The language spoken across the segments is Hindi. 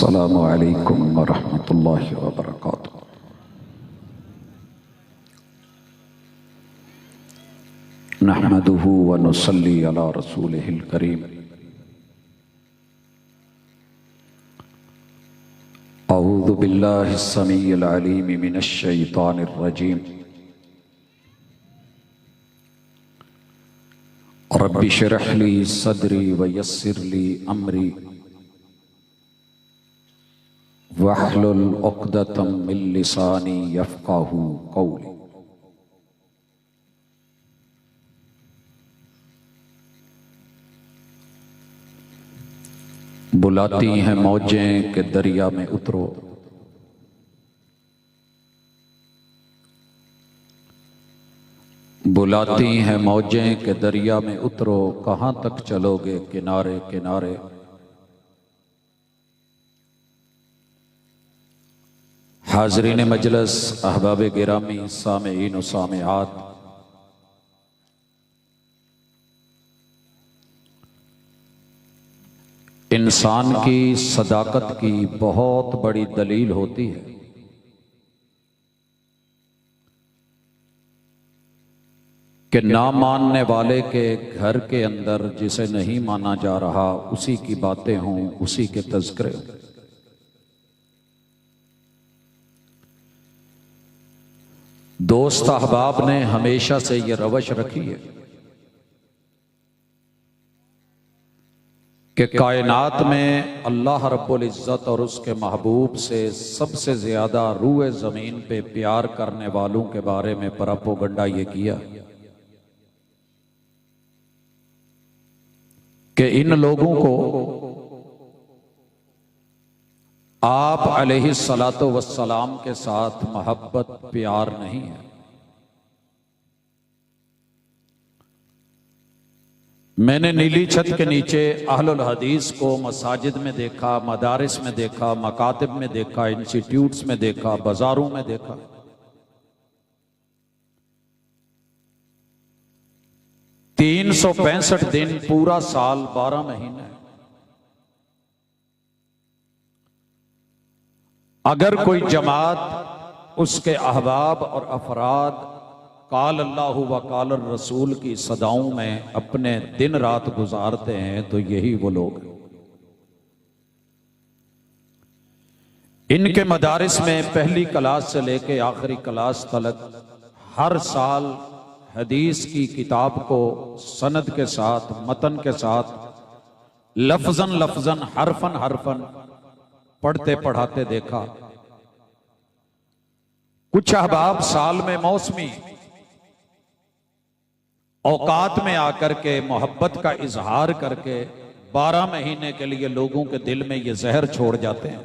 अस्सलामु अलैकुम वरहमतुल्लाहि वबरकातुहू। नहमदुहु व नुसल्ली अला रसूलिहिल करीम। अऊज़ु बिल्लाहिस समीइल अलीम मिनश शैतानिर रजीम। रब्बि इश्रह ली सदरी व यस्सिर ली अमरी वहलुल उक़दतम मिन लिसानी यफ़क़हू क़ौली। बुलाती हैं मौजें के दरिया में उतरो, बुलाती हैं मौजें के दरिया में उतरो, कहाँ तक चलोगे किनारे किनारे। हाज़रीन मजलिस, अहबाब गिरामी, सामेईन व सामेआत, इंसान की सदाकत की बहुत बड़ी दलील होती है कि ना मानने वाले के घर के अंदर जिसे नहीं माना जा रहा उसी की बातें हों, उसी के तज़किरे हों। दोस्त अहबाब ने हमेशा से ये रवश रखी है कि कायनात में अल्लाह रब्बुल इज़्ज़त और उसके महबूब से सबसे ज्यादा रूए जमीन पे प्यार करने वालों के बारे में प्रोपेगेंडा ये किया कि इन लोगों को आप अलैहिस्सलातु वस्सलाम के साथ मोहब्बत प्यार नहीं है। मैंने नीली छत के नीचे अहलुल हदीस को मसाजिद में देखा, मदारिस में देखा, मकातिब में देखा, इंस्टीट्यूट्स में देखा, बाजारों में देखा। तीन 365 दिन, पूरा साल, 12 महीने। अगर कोई जमात उसके अहबाब और अफराद काल अल्लाह व काल रसूल की सदाओं में अपने दिन रात गुजारते हैं तो यही वो लोग हैं। इनके मदारिस में पहली क्लास से लेके आखिरी क्लास तक हर साल हदीस की किताब को सनद के साथ, मतन के साथ, लफ्जन लफ्जन, हरफन हरफन पढ़ते पढ़ाते देखा। कुछ अहबाब साल में मौसमी औकात में आकर के मोहब्बत का इजहार करके 12 महीने के लिए लोगों के दिल में ये जहर छोड़ जाते हैं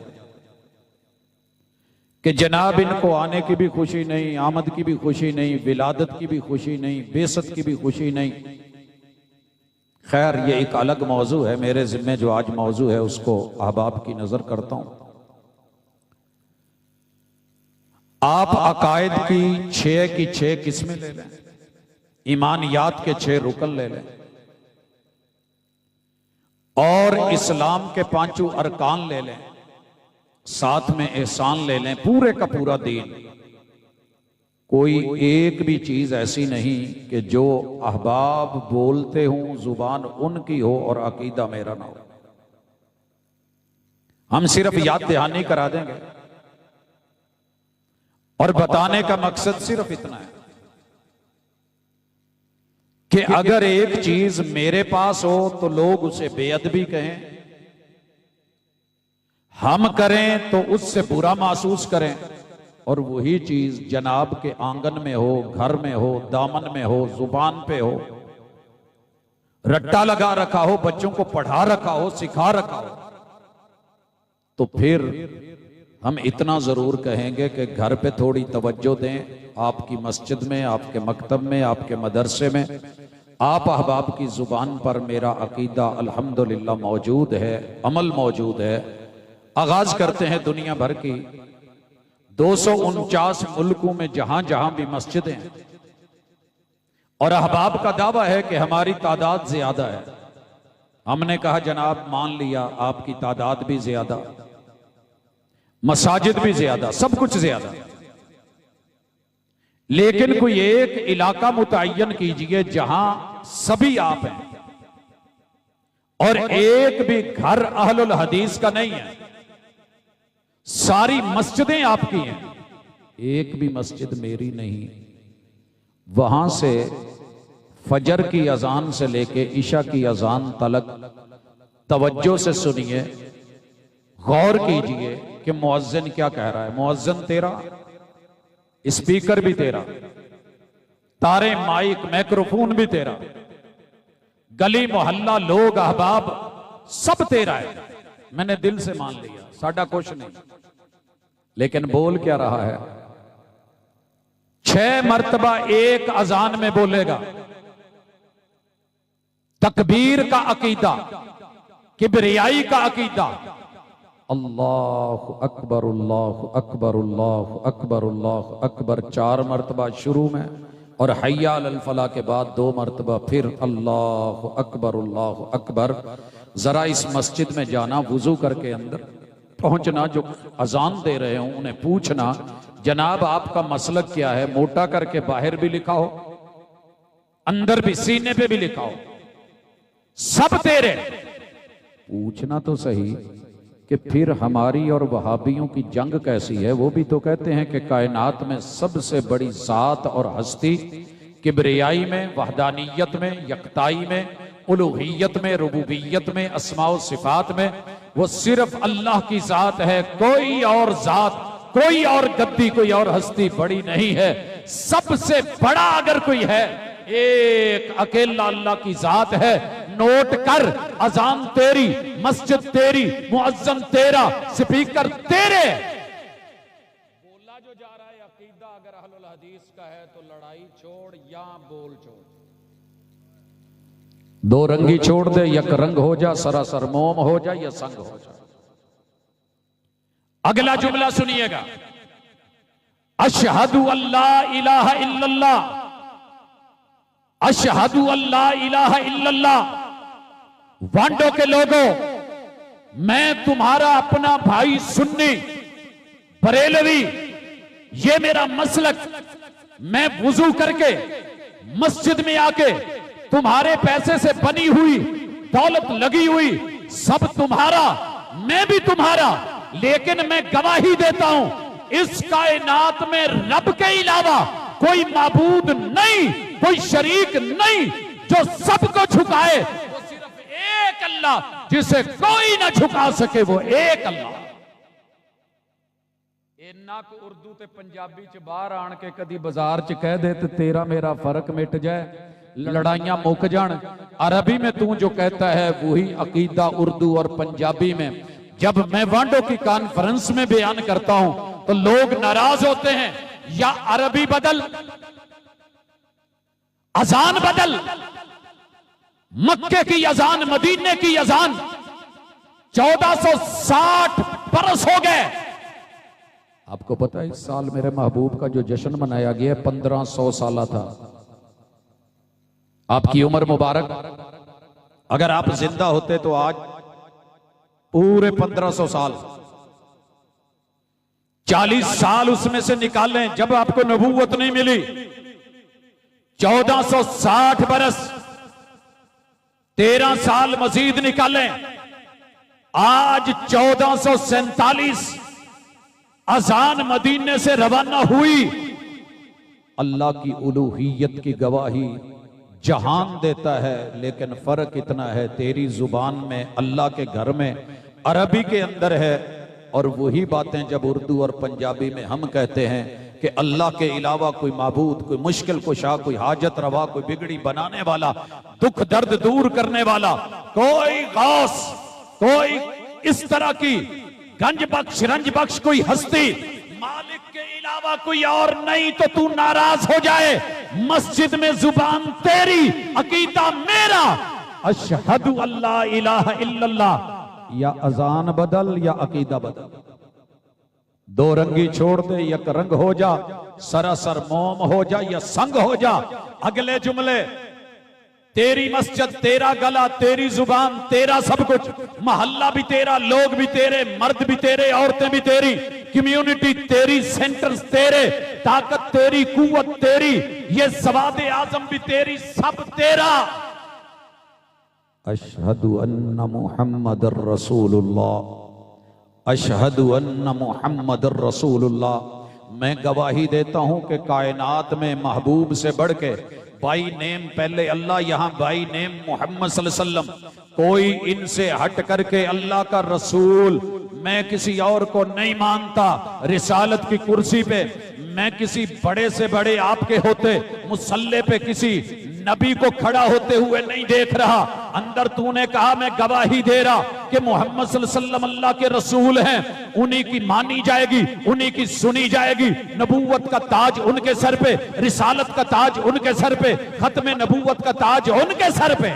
कि जनाब इनको आने की भी खुशी नहीं, आमद की भी खुशी नहीं, विलादत की भी खुशी नहीं, बेसत की भी खुशी नहीं। खैर, ये एक अलग मौजू है। मेरे जिम्मे जो आज मौजू है उसको अहबाब की नजर करता हूं। आप अकायद की 6 की 6 किस्में ले लें, ईमानियात के 6 रुकन ले लें और इस्लाम के 5 अरकान ले लें, साथ में एहसान ले लें, पूरे का पूरा दीन। कोई एक भी चीज ऐसी नहीं कि जो अहबाब बोलते हों, जुबान उनकी हो और अकीदा मेरा ना हो। हम सिर्फ याद दहानी करा देंगे और बताने का मकसद सिर्फ इतना है कि अगर एक चीज मेरे पास हो तो लोग उसे बेअदबी कहें, हम करें तो उससे बुरा महसूस करें, और वही चीज जनाब के आंगन में हो, घर में हो, दामन में हो, जुबान पे हो, रट्टा लगा रखा हो, बच्चों को पढ़ा रखा हो, सिखा रखा हो, तो फिर हम इतना जरूर कहेंगे कि घर पे थोड़ी तवज्जो दें। आपकी मस्जिद में, आपके मकतब में, आपके मदरसे में, आप अहबाब की जुबान पर मेरा अकीदा अल्हम्दुलिल्लाह मौजूद है, अमल मौजूद है। आगाज करते हैं दुनिया भर की 249 मुल्कों में जहां जहां भी मस्जिदें हैं, और अहबाब का दावा है कि हमारी तादाद ज्यादा है। हमने कहा जनाब मान लिया आपकी तादाद भी ज्यादा, मसाजिद भी ज्यादा, सब कुछ ज्यादा। लेकिन कोई एक इलाका मुतय्यन कीजिए जहां सभी आप हैं और एक भी घर अहलुल हदीस का नहीं है, सारी मस्जिदें आपकी हैं, एक भी मस्जिद मेरी नहीं। वहां से फजर की अजान से लेके इशा की अजान तलक तवज्जो से सुनिए, गौर कीजिए कि मुअज्जिन क्या कह रहा है। मुअज्जिन तेरा, स्पीकर भी तेरा, तारे माइक माइक्रोफोन भी तेरा, गली मोहल्ला लोग अहबाब सब तेरा है। मैंने दिल से मान लिया, साडा कुछ नहीं। लेकिन बोल क्या रहा है? 6 मर्तबा एक अजान में बोलेगा, तकबीर का अकीदा, किबरियाई का अकीदा, अल्लाह अकबर अल्लाह अकबर अल्लाह अकबर अल्लाह अकबर 4 मर्तबा शुरू में, और हय्या अलल फलाह के बाद 2 मर्तबा फिर अल्लाह अकबर अल्लाह अकबर। जरा इस मस्जिद में जाना, वुजू करके अंदर पहुंचना, जो अजान दे रहे हो उन्हें पूछना, जनाब आपका मसलक क्या है? मोटा करके बाहर भी लिखा हो, अंदर भी, सीने पे भी लिखा हो, सब तेरे। पूछना तो सही कि फिर हमारी और वहाबियों की जंग कैसी है? वो भी तो कहते हैं कि कायनात में सबसे बड़ी जात और हस्ती किबरियाई में, वहदानियत में, यकताई में, उलूहियत में, रुबूबियत में, अस्मा व सिफात में, वो सिर्फ अल्लाह की जात है। कोई और जात, कोई और गद्दी, कोई और हस्ती बड़ी नहीं है। सबसे बड़ा अगर कोई है, एक अकेला अल्लाह की जात है। नोट कर, अजान तेरी, मस्जिद तेरी, मुअज्जिन तेरा, स्पीकर तेरे। बोला जो जा रहा है अकीदा अगर अहलुल हदीस का है तो लड़ाई छोड़ या बोल छोड़, दो रंगी छोड़ दे, यक रंग हो जा, सरासर मोम हो जा या संग हो जा। अगला जुमला सुनिएगा, अशहदु अल्ला इलाहा इल्लल्लाह, अशहदु अल्ला इलाहा इल्लल्लाह। वांडो के लोगों, मैं तुम्हारा अपना भाई सुन्नी बरेलवी, ये मेरा मसलक, मैं वुजू करके मस्जिद में आके तुम्हारे पैसे से बनी हुई दौलत लगी हुई सब तुम्हारा, मैं भी तुम्हारा, लेकिन मैं गवाही देता हूं इस कायनात में रब के अलावा कोई माबूद नहीं, कोई शरीक नहीं जो सबको झुकाए। वो सिर्फ एक अल्लाह, जिसे कोई ना झुका सके, वो एक अल्लाह। इन्ना को उर्दू ते पंजाबी च बाहर आन के कदी बाजार च कह दे तो तेरा मेरा फर्क मिट जाए, लड़ाइयां मुक जान। अरबी में तू जो कहता है वही अकीदा उर्दू और पंजाबी में। जब मैं वांडो की कॉन्फ्रेंस में बयान करता हूं तो लोग नाराज होते हैं, या अरबी बदल, अजान बदल। मक्के की अजान, मदीने की अजान 1460 बरस हो गए। आपको पता है इस साल मेरे महबूब का जो जश्न मनाया गया 1500 साल था। आपकी उम्र मुबारक, अगर आप जिंदा होते तो आज पूरे 1500 साल, 40 साल उसमें से निकालें जब आपको नबूवत नहीं मिली, 1460 बरस, 13 साल मजीद निकालें, आज 1447 अजान मदीने से रवाना हुई। अल्लाह की उलूहियत की गवाही जहान देता है, लेकिन फर्क इतना है तेरी जुबान में, अल्लाह के घर में अरबी के अंदर है, और वही बातें जब उर्दू और पंजाबी में हम कहते हैं कि अल्लाह के अलावा कोई माबूद, कोई मुश्किल कुशा, कोई हाजत रवा, कोई बिगड़ी बनाने वाला, दुख दर्द दूर करने वाला, कोई गौस, कोई इस तरह की गंज बख्श, रंज बख्श कोई हस्ती मालिक के अलावा कोई और नहीं, तो तू नाराज हो जाए। मस्जिद में जुबान तेरी, अकीदा मेरा, अशहदु अल्ला इलाहा इल्लल्लाह। या अजान बदल या अकीदा बदल, दो रंगी छोड़ दे, यक रंग हो जा, सरासर मोम हो जा या संग हो जा। अगले जुमले, तेरी मस्जिद, तेरा गला, तेरी जुबान, तेरा सब कुछ, मोहल्ला भी तेरा, लोग भी तेरे, मर्द भी तेरे, औरतें भी तेरी, कम्युनिटी तेरी, सेंटर्स तेरे, ताकत तेरी, कुव्वत तेरी, ये सवादे आजम भी तेरी, सब तेरा। अशहदु अन्ना मुहम्मदुर रसूलुल्लाह, अशहदु अन्ना मुहम्मदुर रसूलुल्लाह। मैं गवाही देता हूं कि कायनात में महबूब से बढ़ के बाई नेम पहले अल्लाह, यहां बाई नेम मोहम्मद सल्लल्लाहु अलैहि वसल्लम, कोई इनसे हट करके अल्लाह का रसूल मैं किसी और को नहीं मानता। रिसालत की कुर्सी पे मैं किसी बड़े से बड़े आपके होते मुसल्ले पे किसी नबी को खड़ा होते हुए नहीं देख रहा। अंदर तूने कहा मैं गवाही दे रहा कि मोहम्मद सल्लल्लाहु अलैहि वसल्लम अल्लाह के रसूल हैं, उन्हीं की मानी जाएगी, उन्हीं की सुनी जाएगी। नबूवत का ताज उनके सर पे, रिसालत का ताज उनके सर पे, खत्म नबूवत का ताज उनके सर पे।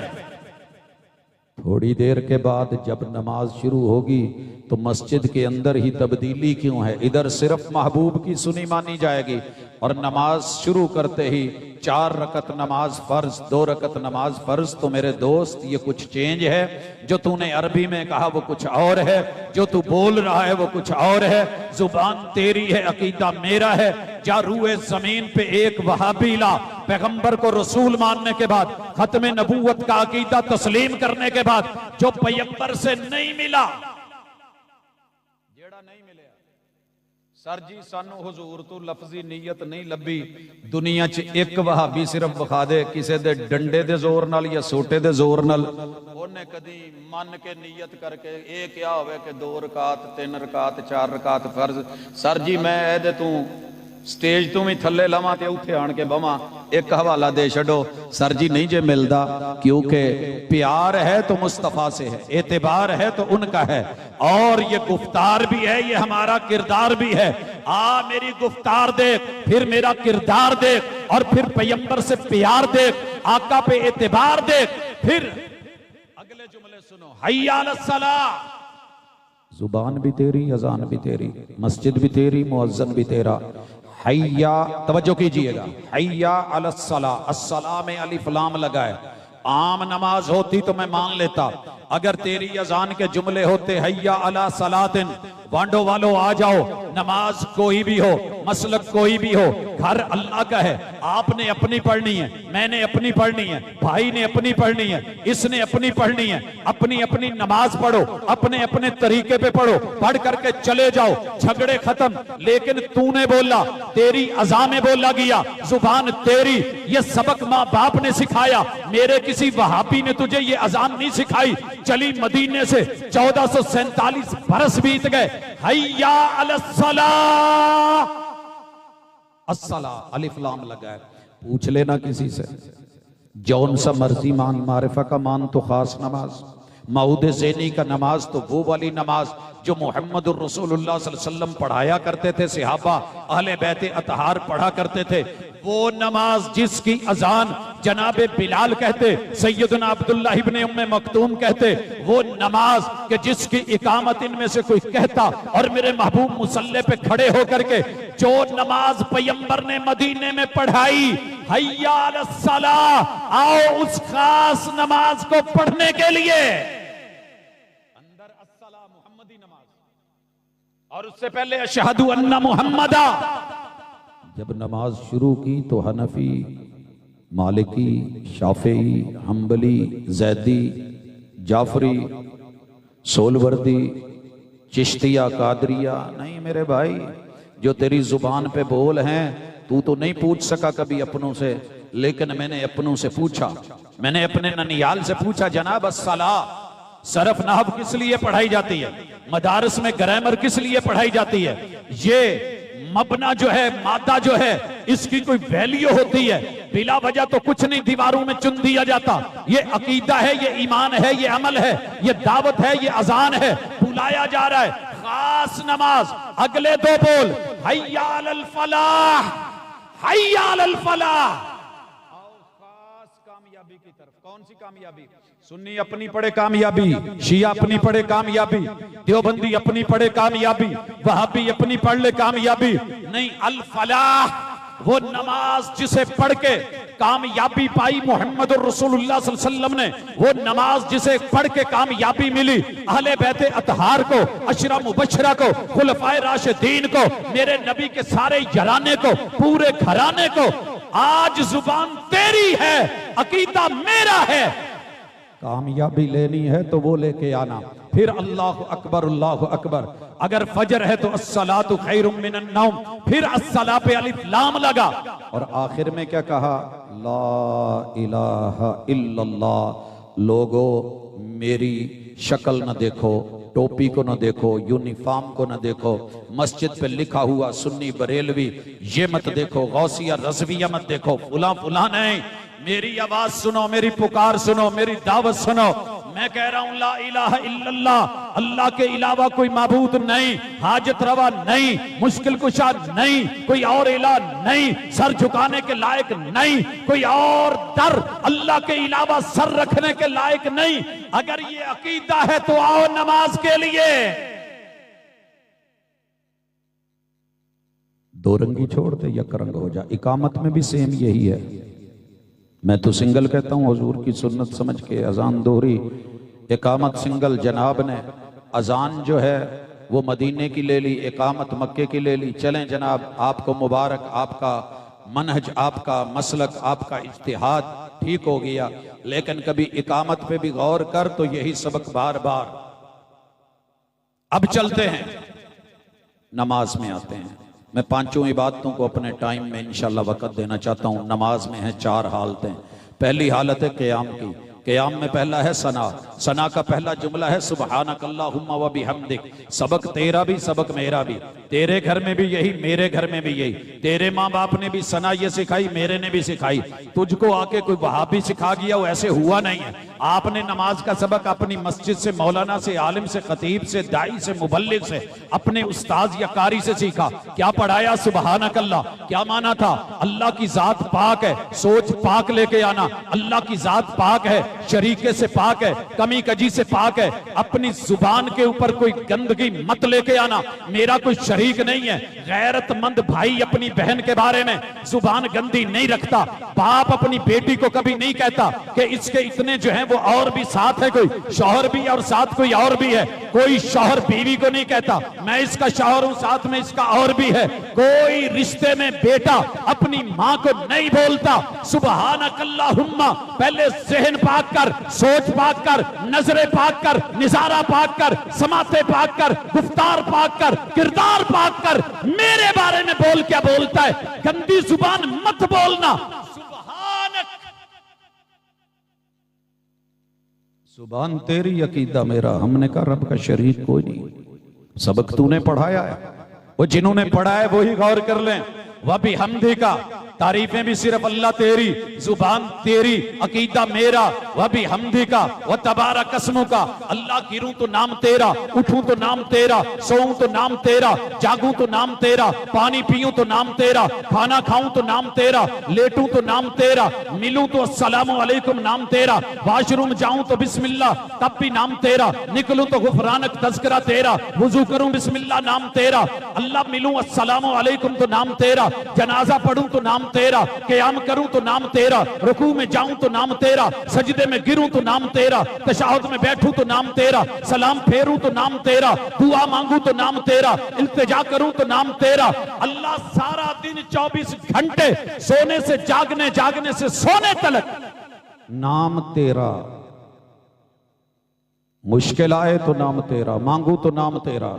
थोड़ी देर के बाद जब नमाज शुरू होगी तो मस्जिद के अंदर ही तब्दीली क्यों है? इधर सिर्फ महबूब की सुनी मानी जाएगी और नमाज शुरू करते ही 4 रकत नमाज फर्ज, 2 रकत नमाज फर्ज। तो मेरे दोस्त ये कुछ चेंज है, जो तूने अरबी में कहा वो कुछ और है, जो तू बोल रहा है वो कुछ और है। जुबान तेरी है, अकीदा मेरा है। जा रूए जमीन पे एक वहाबी ला, पैगंबर को रसूल मानने के बाद, खत्म नबूवत का अकीदा तस्लीम करने के बाद, जो पैगंबर से नहीं मिला, जेड़ा नहीं मिले सर जी सानू हुजूर तो लफ्जी नीयत नहीं लभी। दुनिया च एक वहाबी सिर्फ विखा दे किसी दे डंडे दे जोर नाल या सोटे दे जोर नाल, ओने कदी मन के नीयत करके ये क्या होवे कि 2 रकात 3 रकात 4 रकात फर्ज। सर जी मैं ए तू स्टेज तू भी थले लवा ते उथे आन के बवा, एक हवाला दे छो। सर जी नहीं जे मिलदा, क्योंकि प्यार है तो मुस्तफा से है, एतबार है तो उनका है, और ये गुफ्तार भी है, ये हमारा किरदार भी है। आ मेरी गुफ्तार देख, फिर मेरा किरदार देख, और फिर पैगंबर से प्यार देख, आका पे एतबार देख, फिर अगले जुमले सुनो। हय्या अलस सलाह, जुबान भी तेरी, अजान भी तेरी, मस्जिद भी तेरी, मुअज्जिन भी तेरा। हय्या, तवज्जो कीजिएगा, हय्या अलस सलाह, अस्सलाह में अलिफ लाम लगा है। आम नमाज होती तो मैं मान लेता, अगर तेरी अजान के जुमले होते हय्या अला सलातिन, वांडो वालों आ जाओ, नमाज कोई भी हो, मसलक कोई भी हो, घर अल्लाह का है, आपने अपनी पढ़नी है, मैंने अपनी पढ़नी है, भाई ने अपनी पढ़नी है, इसने अपनी पढ़नी है। अपनी अपनी नमाज पढ़ो, अपने अपने तरीके पे पढ़ो, पढ़ करके चले जाओ, झगड़े खत्म। लेकिन तूने बोला, तेरी अज़ा में बोला गया, जुबान तेरी, ये सबक माँ बाप ने सिखाया, मेरे किसी वहाबी ने तुझे ये अजान नहीं सिखाई। चली मदीने से 1447 बरस बीत गए। हय्या अलस सलाह, अस्सलाह अलिफ लाम लगा है। पूछ लेना किसी से, जौन सा मर्जी मान, मारिफा का मान तो खास नमाज, मऊद ज़ेनी का नमाज तो वो वाली नमाज जो मोहम्मदुर रसूलुल्लाह सल्लल्लाहु अलैहि वसल्लम पढ़ाया करते थे, सहाबा अहले बैत अतहार पढ़ा करते थे। वो नमाज जिसकी अजान जनाबे बिलाल कहते, सैयदना अब्दुल्लाह इब्ने उम्मे मक्तूम कहते, वो नमाज के जिसकी इकामत इनमें से कोई कहता और मेरे महबूब मुसल्ले पे खड़े होकर के जो नमाज पैगंबर ने मदीने में पढ़ाई, हय्या अलस सलाह, आओ उस खास नमाज को पढ़ने के लिए। अंदर अस्सलाह मुहम्मदी नमाज, और उससे पहले अशहदु अन्ना मुहम्मदा। जब नमाज शुरू की तो हनफी, मालिकी, शाफी, हम्बली, जैदी, जाफरी, सोलवर्दी, चिश्तिया, कादरिया नहीं मेरे भाई, जो तेरी जुबान पे बोल हैं तू तो नहीं पूछ सका कभी अपनों से, लेकिन मैंने अपनों से पूछा, मैंने अपने ननियाल से पूछा, जनाब अस्सलाह सरफ नहव किस लिए पढ़ाई जाती है, मदारस में ग्रामर किस लिए पढ़ाई जाती है, ये मबना जो है, मादा जो है, इसकी कोई वैल्यू होती है? बिला वजह तो कुछ नहीं दीवारों में चुन दिया जाता। ये अकीदा है, ये ईमान है, ये अमल है, ये दावत है, ये अजान है, बुलाया जा रहा है खास नमाज। अगले 2 बोल, हय्या अलल फलाह, हय्या अलल फलाह। आओ खास कामयाबी की तरफ। कौन सी कामयाबी? सुन्नी अपनी पढ़े कामयाबी, शिया अपनी पढ़े कामयाबी, देवबंदी अपनी पढ़े कामयाबी, वहाबी अपनी पढ़ ले कामयाबी नहीं। अल फलाह, वो नमाज जिसे पढ़ के कामयाबी पाई मोहम्मद रसूलुल्लाह सल्लल्लाहु अलैहि वसल्लम ने, वो नमाज जिसे पढ़ के कामयाबी मिली अहले बैत अतहार को, अशरा मुबशरा को, खुलफाए राशिदीन को, मेरे नबी के सारे घराने को, पूरे घराने को, आज जुबान तेरी है, अकीदा मेरा है, कामयाबी लेनी है तो वो लेके आना। फिर अल्लाह अकबर अल्लाह अकबर। अगर फजर है तो अस्सलातु खैरुम मिनन नौम, फिर अस्सला पे अलिफ लाम लगा और आखिर में क्या कहा, ला इलाहा इल्लल्लाह। लोगो मेरी शक्ल न देखो, टोपी को न देखो, यूनिफॉर्म को न देखो, मस्जिद पे लिखा हुआ सुन्नी बरेलवी ये मत देखो, गौसिया रज़विया मत देखो, फुला फुला नहीं। मेरी आवाज सुनो, मेरी पुकार सुनो, मेरी दावत सुनो। मैं कह रहा हूं ला इलाहा इल्लल्लाह, अल्लाह के अलावा कोई माबूद नहीं, हाजत रवा नहीं, मुश्किल कुशा नहीं, कोई और इलाह नहीं, सर झुकाने के लायक नहीं, कोई और दर अल्लाह के अलावा सर रखने के लायक नहीं। अगर ये अकीदा है तो आओ नमाज के लिए। दो रंगी छोड़ दे, यक रंग हो जा। इकामत में भी सेम यही है। मैं तो सिंगल कहता हूँ, हुजूर की सुन्नत समझ के अजान दोहरी, इकामत सिंगल। जनाब ने अजान जो है वो मदीने की ले ली, इकामत मक्के की ले ली। चलें जनाब, आपको मुबारक, आपका मनहज, आपका मसलक, आपका इज्तिहाद ठीक हो गया, लेकिन कभी इकामत पे भी गौर कर तो यही सबक बार बार। अब चलते हैं, नमाज में आते हैं। मैं पांचों इबादतों को अपने टाइम में इंशाल्लाह वक़्त देना चाहता हूँ। नमाज में है चार हालतें। पहली हालत है क़याम की। क़याम में पहला है सना। सना का पहला जुमला है सुब्हानकल्लाहुम्मा व बिहम्दिक। सबक तेरा भी, सबक मेरा भी। तेरे घर में भी यही, मेरे घर में भी यही। तेरे माँ बाप ने भी सना ये सिखाई, मेरे ने भी सिखाई। तुझको आके कोई वहाबी सिखा गया, वो ऐसे हुआ नहीं है। आपने नमाज का सबक अपनी मस्जिद से, मौलाना से, आलिम से, खतीब से, दाई से, मुबल्लिग से, अपने उस्ताद या कारी से सीखा। क्या पढ़ाया? सुब्हानकल्लाह। क्या माना था? अल्लाह की जात पाक है, सोच पाक लेके आना। अल्लाह की जात पाक है, शरीके से पाक है, कमी कजी से पाक है। अपनी जुबान के ऊपर कोई गंदगी मत लेके आना। मेरा कोई शरीक नहीं है। गैरतमंद भाई अपनी बहन के बारे में जुबान गंदी नहीं रखता। बाप अपनी बेटी को कभी नहीं कहता कि इसके इतने जो है वो और भी साथ है, कोई शौहर भी और साथ कोई और भी है। कोई शौहर बीवी को नहीं कहता मैं इसका शौहर हूं, साथ में इसका और भी है। कोई रिश्ते में बेटा अपनी मां को नहीं बोलता सुब्हानकल्लाहुम्मा। पहले ज़हन पाक कर, सोच पाक कर, नजरें पाक कर, निजारा पाक कर, समाते पाक कर, गुफ्तार पाक कर, किरदार पाक कर। मेरे बारे में बोल क्या बोलता है? गंदी जुबान मत बोलना। जुबान तेरी, अकीदा मेरा। हमने कहा रब का शरीक कोई नहीं। सबक तूने पढ़ाया है, वो जिन्होंने पढ़ा है वही गौर कर लें। वह भी हमदी का, तारीफें भी सिर्फ अल्लाह तेरी, जुबान तेरी, अकीदा मेरा। वह भी हमदी का, वह तबारा कसमों का। अल्लाह गिरूं तो नाम तेरा, उठूं तो नाम तेरा, सोऊं तो नाम तेरा, जागूं तो नाम तेरा, पानी पीऊं तो नाम तेरा, खाना खाऊं तो नाम तेरा, लेटूं तो नाम तेरा, मिलूं तो अस्सलामु अलैकुम नाम तेरा, वाशरूम जाऊं तो बिस्मिल्लाह तब भी नाम तेरा, निकलूं तो गुफरानक तज़किरा तेरा, वुजू करूं बिस्मिल्लाह नाम तेरा। अल्लाह मिलूं अस्सलामु अलैकुम तो नाम तेरा, जनाजा पढ़ूं तो नाम तेरा, क़याम करूं तो नाम तेरा, रुकू में जाऊं तो नाम तेरा, सजदे में गिरूं तो नाम तेरा, तशahhud में बैठूं तो नाम तेरा, सलाम फेरूं तो नाम तेरा, दुआ मांगूं तो नाम तेरा, इल्तिजा करूं तो नाम तेरा। अल्लाह सारा दिन 24 घंटे सोने से जागने, जागने से सोने तक नाम तेरा। मुश्किल आए तो नाम तेरा, मांगू तो नाम तेरा।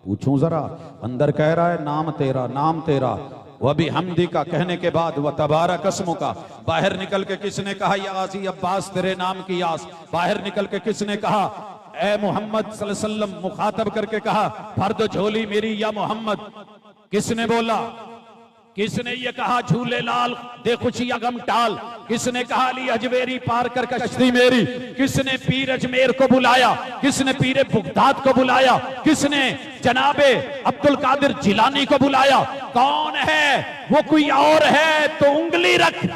पूछूं जरा, अंदर कह रहा है नाम तेरा, नाम तेरा। वह भी हमदी का कहने के बाद वह तबारा कसमों का। बाहर निकल के किसने कहा या गाजी अब्बास तेरे नाम की आस? बाहर निकल के किसने कहा ए मोहम्मद सल्लल्लाहु अलैहि वसल्लम? मुखातब करके कहा भर दो झोली मेरी या मोहम्मद। किसने बोला? किसने ये कहा झूले लाल दे खुशियां गम टाल? किसने कहा अली अजमेरी पार कर कश्ती मेरी? किसने पीर अजमेर को बुलाया? किसने पीर बुगदाद को बुलाया? किसने जनाबे अब्दुल कादिर जिलानी को बुलाया? कौन है वो? कोई और है तो उंगली रख,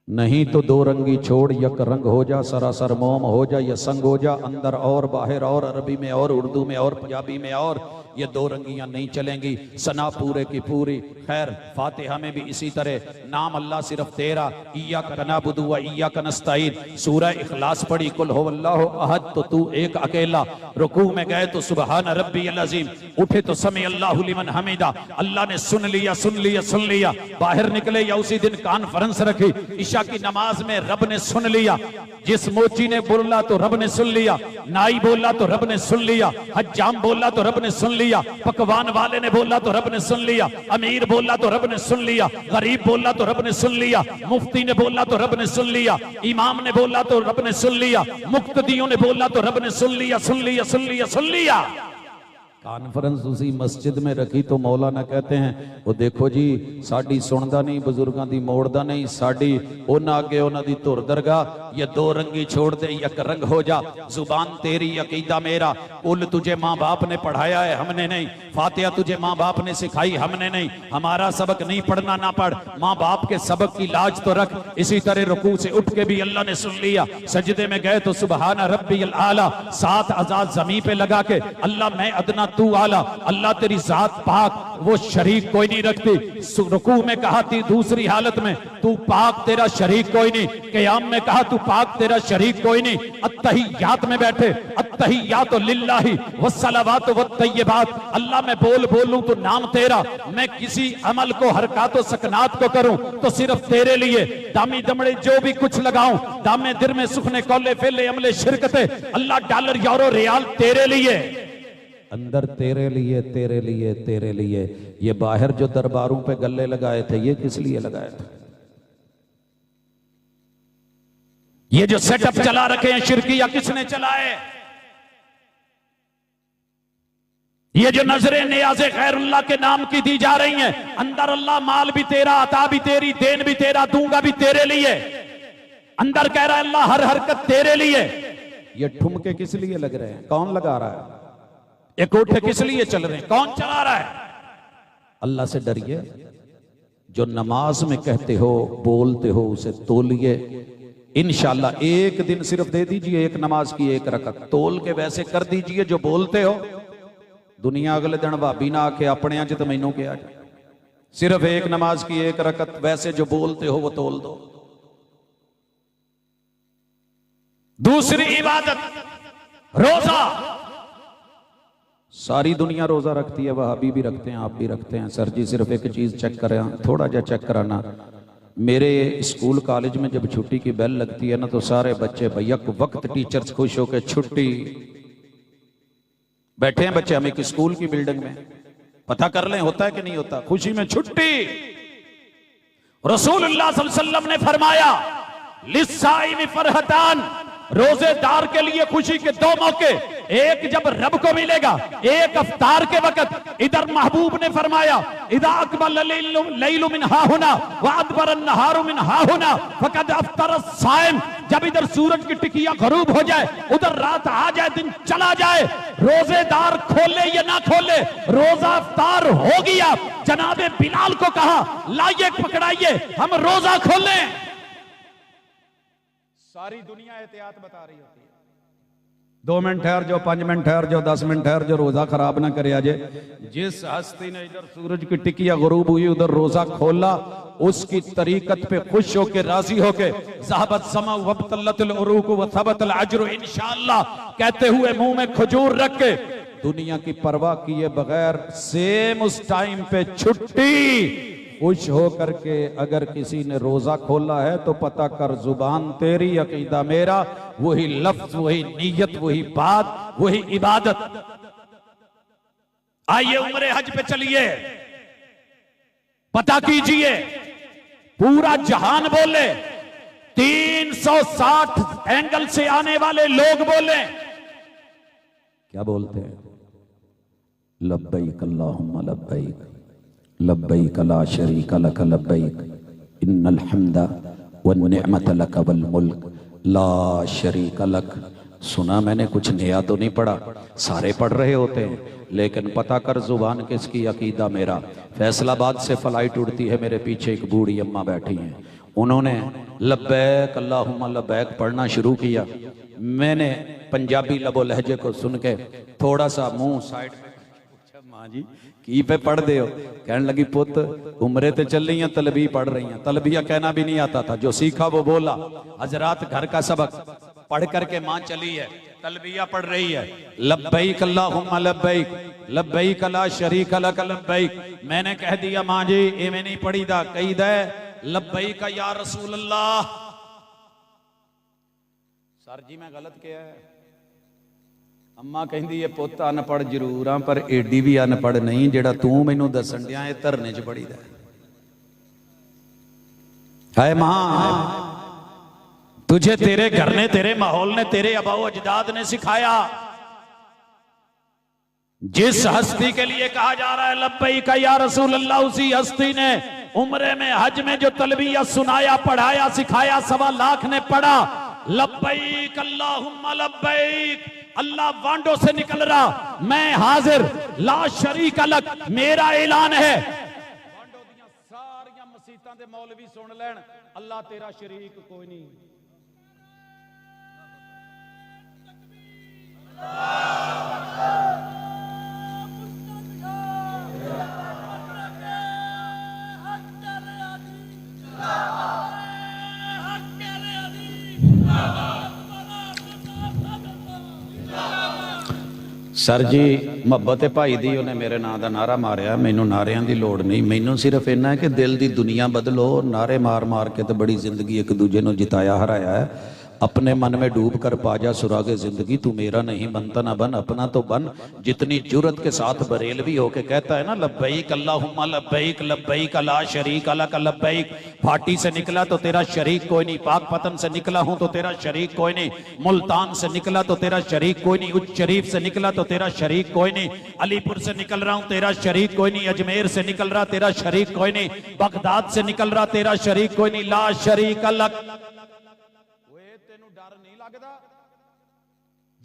नहीं तो दो रंगी छोड़, यक रंग हो जा, सरासर मोम हो जा, या संग हो जा। अंदर और बाहर और, अरबी में और, उर्दू में और, पंजाबी में और, ये दो रंगियां नहीं चलेंगी, सना पूरे की पूरी। खैर फातिहा में भी इसी तरह नाम अल्लाह सिर्फ तेरा, इय्याका नअबुदु व इय्याका नस्तईन। सूरह इखलास पढ़ी, कुल हुवल्लाहु अहद, तो तू एक अकेला। रुकू में गए तो सुबहान रब्बियल अज़ीम, उठे तो समी अल्लाहु लिमन हमीदा, अल्लाह ने सुन लिया सुन लिया सुन लिया। बाहर निकले या उसी दिन कॉन्फ्रेंस रखी, ईशा की नमाज में रब ने सुन लिया। जिस मोची ने बोला तो रब ने सुन लिया, नाई बोला तो रब ने सुन लिया, हज्जाम बोला तो रब ने सुन लिया, पकवान वाले ने बोला तो रब ने सुन लिया, अमीर बोला तो रब ने सुन लिया, गरीब बोला तो रब ने सुन लिया, मुफ्ती ने बोला तो रब ने सुन लिया, इमाम ने बोला तो रब ने सुन लिया, मुक्तदियों ने बोला तो रब ने सुन लिया सुन लिया सुन लिया सुन लिया। कॉन्फ्रेंस उसी मस्जिद में रखी तो मौलाना कहते हैं वो देखो जी साड़ी सुनदा नहीं, बुजुर्गों की मोड़दा नहीं, साड़ी उन्हां अगे उन्हां दी धुर दरगाह। ये दो रंगी छोड़ दे, एक रंग हो जा। जुबान तेरी अकीदा मेरा, कुल तुझे माँ बाप ने पढ़ाया है हमने नहीं, फातिहा तुझे माँ बाप ने सिखाई हमने नहीं, हमारा सबक नहीं पढ़ना ना पढ़, माँ बाप के सबक की लाज तो रख। इसी तरह रुकू से उठ के भी अल्लाह ने सुन लिया। सजदे में गए तो सुबहान रब्बियल आला, 7 आजाद जमीन पे लगा के अल्लाह मैं अदना तू आला, अल्लाह तेरी जात पाक, वो शरीक कोई नहीं रखती। रुकू में कहा थी दूसरी हालत में तू पाक तेरा शरीक कोई नहीं, क़याम में कहा तू पाक तेरा शरीक कोई नहीं। अत्तहियात में बैठे अत्तहियात लिल्लाहि वस्सलावात वत्तय्यिबात, अल्लाह मैं बोलूं तो नाम तेरा, मैं किसी अमल को हरकत सकनात को करूं तो सिर्फ तेरे लिए। दामी दमड़े जो भी कुछ लगाऊं, दामे दिर में सुखने कौले फेले अमले शिरकते, अल्लाह डॉलर यूरो रियाल तेरे लिए, अंदर तेरे लिए तेरे लिए तेरे लिए। ये बाहर जो दरबारों पे गले लगाए थे ये किस लिए लगाए थे? ये जो सेटअप चला रखे हैं शिरकिया किसने चलाए? ये जो नजरें नियाज़े खैरुल्लाह के नाम की दी जा रही हैं, अंदर अल्लाह माल भी तेरा, अता भी तेरी, देन भी तेरा, दूंगा भी तेरे लिए। अंदर कह रहा है अल्लाह हर हरकत तेरे लिए। ये ठुमके किस लिए लग रहे हैं? कौन लगा रहा है? ये कोठे किस लिए चल रहे हैं? कौन चला रहा है? अल्लाह से डरिए। जो नमाज में कहते हो बोलते हो उसे तोलिए। इंशाअल्लाह एक दिन सिर्फ दे दीजिए, एक नमाज की एक रकत तोल के वैसे कर दीजिए जो बोलते हो। दुनिया अगले दिन भाभी ना आके अपने आज तो मैनू क्या, सिर्फ एक नमाज की एक रकत वैसे जो बोलते हो वो तोल दो। दूसरी इबादत रोजा। सारी दुनिया रोजा रखती है, वहाबी भी रखते हैं, आप भी रखते हैं। सर जी सिर्फ एक चीज चेक करें, थोड़ा जा चेक कराना। मेरे स्कूल कॉलेज में जब छुट्टी की बेल लगती है ना तो सारे बच्चे भैया वक्त टीचर्स खुश होकर छुट्टी, बैठे हैं बच्चे। हम एक स्कूल की बिल्डिंग में, पता कर लें होता है कि नहीं होता, खुशी में छुट्टी। रसूलुल्लाह सल्लल्लाहु अलैहि वसल्लम ने फरमाया लिस्साइम फरहतान, रोजेदार के लिए खुशी के 2 मौके, एक जब रब को मिलेगा, एक अफ्तार के वक्त। इधर महबूब ने फरमाया इदा अकबल लैलु मिन हाहुना व अदबर अन्नहारु मिन हाहुना फकद अफ्तर साइम, जब इधर सूरज की टिकिया गरूब हो जाए, उधर रात आ जाए, दिन चला जाए, रोजेदार खोले या ना खोले रोजा अफ्तार हो गया। जनाबे बिलाल को कहा लाइए पकड़ाइए हम रोजा खोलें। सारी दुनिया एहतियात बता रही होती है, 2 मिनट ठहर जाओ, 5 मिनट ठहर जाओ, 10 मिनट ठहर जाओ, रोजा खराब ना करे आजे। जिस हस्ती ने इधर सूरज की टिकिया गुरूब हुई उधर रोजा खोला, उसकी तरीकत पे खुश होके राजी होके ज़हबत समा वब्तलतुल उरूक व थबतल अज्र इंशाअल्लाह कहते हुए मुंह में खजूर रख के दुनिया की परवाह किए बगैर सेम उस टाइम पे छुट्टी, खुश हो करके अगर किसी ने रोजा खोला है तो पता कर जुबान तेरी अकीदा मेरा, वही लफ्ज वही नीयत वही बात वही इबादत। आइए उम्रे हज पे चलिए, पता कीजिए पूरा जहान बोले, 360 एंगल से आने वाले लोग बोले, क्या बोलते हैं? लब्बैक अल्लाहुम्मा लब्बैक लब्बैक ला शरीका लक लब्बैक इन्नल हम्दा वन निअमत लक वल मुल्क ला शरीका लक। सुना मैंने, कुछ नया तो नहीं पढ़ा, सारे पढ़ रहे होते हैं, लेकिन पता कर जुबान किसकी अकीदा मेरा। फैसलाबाद से फ्लाइट उड़ती है, मेरे पीछे एक बूढ़ी अम्मा बैठी हैं, उन्होंने लब्बैक अल्लाहुम्मा लब्बैक पढ़ना शुरू किया। मैंने पंजाबी लबो लहजे को सुन के थोड़ा सा मुंह साइड मां जी की पे पढ़ते हो? कहने लगी पुत उम्रे ते चल रही हैं, तलबी पढ़ रही हैं। तलबिया कहना भी नहीं आता था, जो सीखा वो बोला। हजरात घर का सबक पढ़ करके मां चली है, तलबिया पढ़ रही है, लब्बैक अल्लाहुम्मा लब्बैक लब्बैक ला शरीक लक लब्बैक। मैंने कह दिया मां जी इवें नहीं पढ़ी दा, कही दे लब्बैक या रसूल अल्लाह। सर जी मैं गलत किया है? अम्मा कहती है पुत अनपढ़ जरूर हाँ पर एडी भी अनपढ़ नहीं जेड़ा तू मैनू दसन दिया है धरने च पढ़ी दा है। मां तुझे तेरे घर ने, तेरे माहौल ने, तेरे अबाओ अजदाद ने सिखाया। जिस हस्ती के लिए कहा जा रहा है लब्बैक या रसूल अल्लाह, उसी हस्ती ने उम्रे में हज में जो तलबिया सुनाया, पढ़ाया, सिखाया, 1.25 लाख ने पढ़ा लब्बैक अल्लाहुम्मा लब्बैक। अल्लाह वांडो से निकल रहा, मैं हाजिर ला शरीक लक, मेरा ऐलान है। वांडो दियां सारियां मसीतां दे मौलवी सुन लैन, अल्लाह तेरा शरीक कोई नहीं। सर जी मुहब्बत भाई दी उन्हें मेरे नाम का नारा मारिया, मैनू नारियां की लोड़ नहीं, मैनू सिर्फ इन्ना है कि दिल की दुनिया बदलो। नारे मार मार के तो बड़ी जिंदगी एक दूजे को जिताया हराया है। अपने मन में डूब कर पाजा सुरागे जिंदगी, तू मेरा नहीं बनता ना बन, अपना तो बन। जितनी जुरत के साथ बरेलवी होके कहता है ना लब्बैक अल्लाहुम्मा लब्बैक लब्बैक ला शरीक लक लब्बैक। फाटी से निकला तो तेरा शरीक कोई नहीं, पाकपतन से निकला हूं तो तेरा शरीक कोई नहीं, मुल्तान से निकला तो तेरा शरीक कोई नहीं, उच्च शरीफ से निकला तो तेरा शरीक कोई नहीं, अलीपुर से निकल रहा हूं तेरा शरीक कोई नहीं, अजमेर से निकल रहा तेरा शरीक कोई नहीं, बगदाद से निकल रहा तेरा शरीक कोई नहीं। ला शरीक लक। डर नहीं लगता?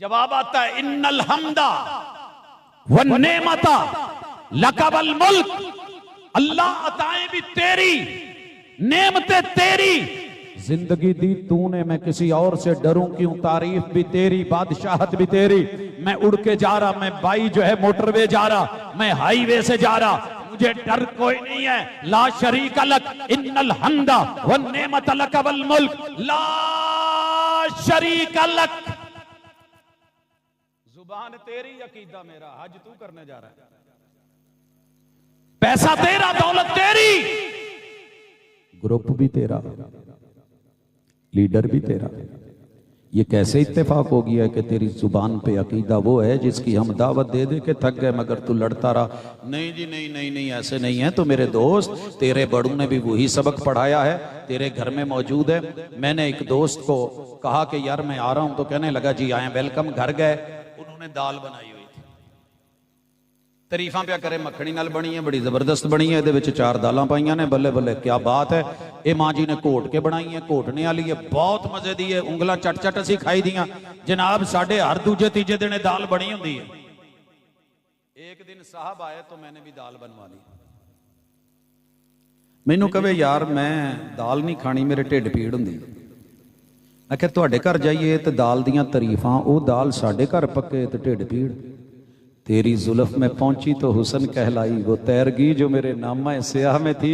जवाब आता है इन्नल हम्दा व नेमता लकबल मुल्क। अल्लाह अताएं भी तेरी, नेमतें तेरी, जिंदगी दी तूने, मैं किसी और से डरूं क्यों? तारीफ भी तेरी, बादशाहत भी तेरी। मैं उड़ के जा रहा, मैं बाई जो है मोटरवे जा रहा, मैं हाईवे से जा रहा, मुझे डर कोई नहीं है। ला शरीक लक इन्नल हम्दा व नेमत लकबल मुल्क ला शरीक लक। जुबान तेरी, अकीदा मेरा, हज तू करने जा रहा है, पैसा तेरा, दौलत तेरी, ग्रुप भी तेरा, लीडर भी तेरा। ये कैसे इत्तेफाक हो गया है कि तेरी जुबान पे अकीदा वो है जिसकी हम दावत दे दे के थक गए मगर तू लड़ता रहा। नहीं जी नहीं नहीं नहीं, ऐसे नहीं है। तो मेरे दोस्त, तेरे बड़ों ने भी वही सबक पढ़ाया है, तेरे घर में मौजूद है। मैंने एक दोस्त को कहा कि यार मैं आ रहा हूं, तो कहने लगा जी आए, वेलकम। घर गए, उन्होंने दाल बनाई हुई थी, तारीफां पे करे, मखनी नाल बनी है, बड़ी जबरदस्त बनी है, ये 4 दालां पाइयां ने, बल्ले बल्ले क्या बात है। ये मां जी ने घोट के बनाई है, घोटने वाली है, बहुत मजे दी है, उंगलां चट चट असीं खाई दियां जनाब। साडे हर दूजे तीजे दिन दाल बनी हुंदी है। एक दिन साहब आए तो मैंने भी दाल बनवा ली। मैनू कहे यार मैं दाल नहीं खानी, मेरे ढिड पीड़ हुंदी। आखिर तुहाडे घर जाइए तो दाल दियां तारीफां, वो दाल साडे घर पक्के तो ढिड पीड़। तेरी जुल्फ में पहुंची तो हुसन कहलाई, वो तैरगी जो मेरे नामा स्याह में थी।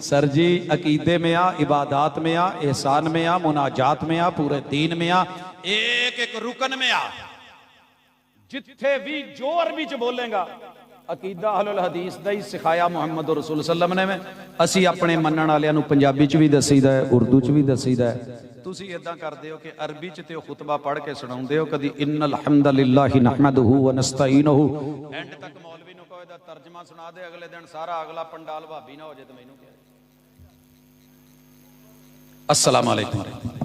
सर जी अकीदे में आ, इबादात में आ, एहसान में आ, मुनाजात में आ, पूरे दीन में आ, एक एक रुकन में आ, जिथे भी जोर भी बोलेगा अकीदा अहलुल हदीस दा ही सिखाया मुहम्मद रसूल सल्लम ने। में असी अपने मनण वालियां नूं पंजाबी च भी दसीदा है, उर्दू च भी दसीदा है। तुसी इदां करदे हो कि अरबी च ते खुतबा पढ़ के सुणाउंदे हो, कदी इन्नल हम्दलिल्लाहि नहमदुहु व नस्तईनुहु, एंड तक मौलवी नूं कोई दा तर्जमा सुना दे, अगले दिन सारा अगला पंडाल भाभी ना हो जाए तो मैनूं कहे। अस्सलाम वालेकुम।